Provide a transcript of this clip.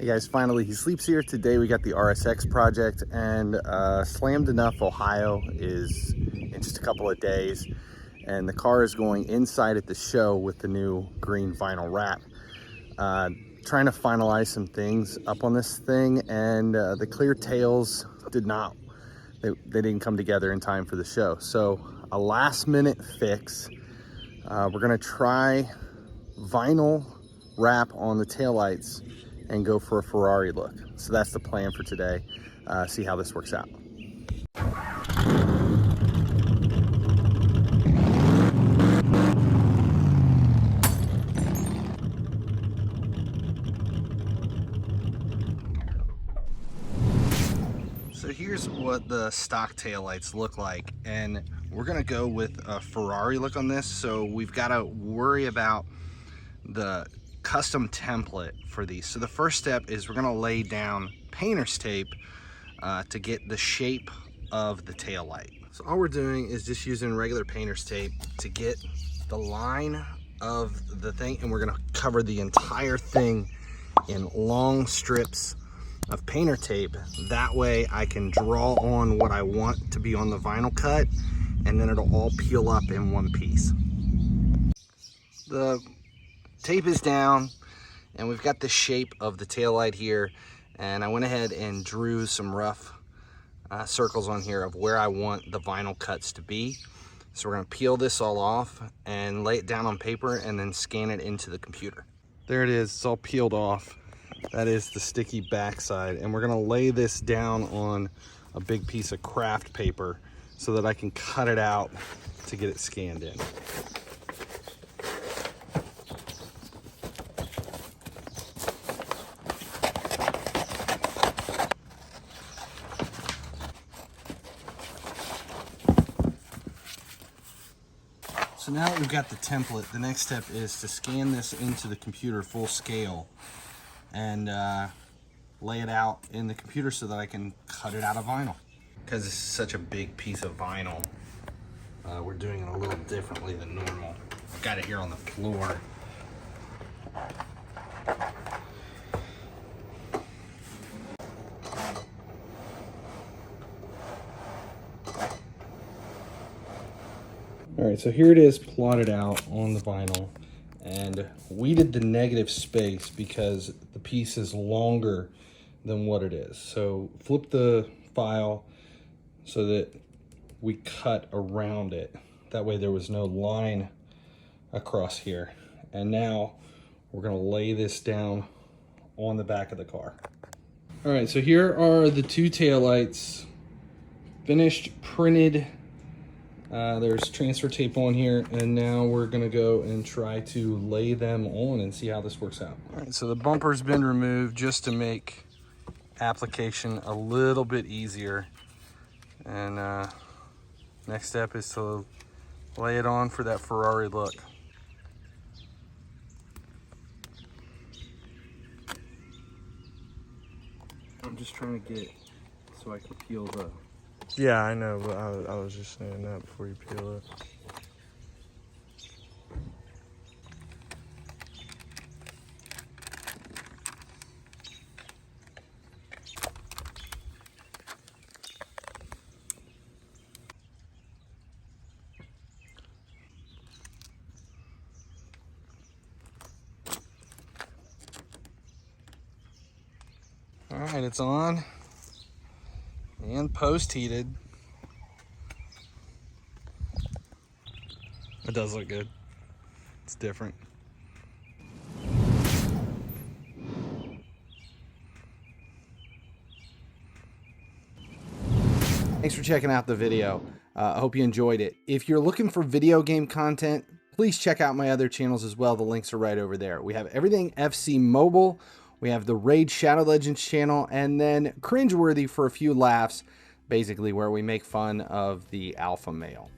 Hey guys, finally he sleeps here. Today we got the RSX project, and SlammedEnuff, Ohio is in just a couple of days, and the car is going inside at the show with the new green vinyl wrap. Trying to finalize some things up on this thing, and the clear tails they didn't come together in time for the show. So a last minute fix. We're gonna try vinyl wrap on the taillights and go for a Ferrari look. So that's the plan for today. See how this works out. So here's what the stock taillights look like, and we're gonna go with a Ferrari look on this. So we've got to worry about the custom template for these. So the first step is we're gonna lay down painter's tape to get the shape of the tail light. So all we're doing is just using regular painter's tape to get the line of the thing, and we're gonna cover the entire thing in long strips of painter tape. That way I can draw on what I want to be on the vinyl cut, and then it'll all peel up in one piece. The tape is down and we've got the shape of the taillight here, and I went ahead and drew some rough circles on here of where I want the vinyl cuts to be. So we're going to peel this all off and lay it down on paper and then scan it into the computer. There it is, it's all peeled off. That is the sticky backside, and we're going to lay this down on a big piece of craft paper so that I can cut it out to get it scanned in. So now that we've got the template, the next step is to scan this into the computer full scale and lay it out in the computer so that I can cut it out of vinyl. Because this is such a big piece of vinyl, we're doing it a little differently than normal. I've got it here on the floor. All right, so here it is plotted out on the vinyl, and we did the negative space because the piece is longer than what it is. So flip the file so that we cut around it. That way there was no line across here. And now we're gonna lay this down on the back of the car. All right, so here are the two taillights, finished, printed. There's transfer tape on here, and now we're gonna go and try to lay them on and see how this works out. All right, so the bumper's been removed just to make application a little bit easier. And next step is to lay it on for that Ferrari look. I'm just trying to get so I can peel the... Yeah, I know, but I was just saying that before you peel it. All right, it's on and post-heated. It does look good. It's different. Thanks for checking out the video. I hope you enjoyed it. If you're looking for video game content, please check out my other channels as well. The links are right over there. We have everything FC Mobile. We have the Raid Shadow Legends channel, and then Cringeworthy for a few laughs, basically where we make fun of the alpha male.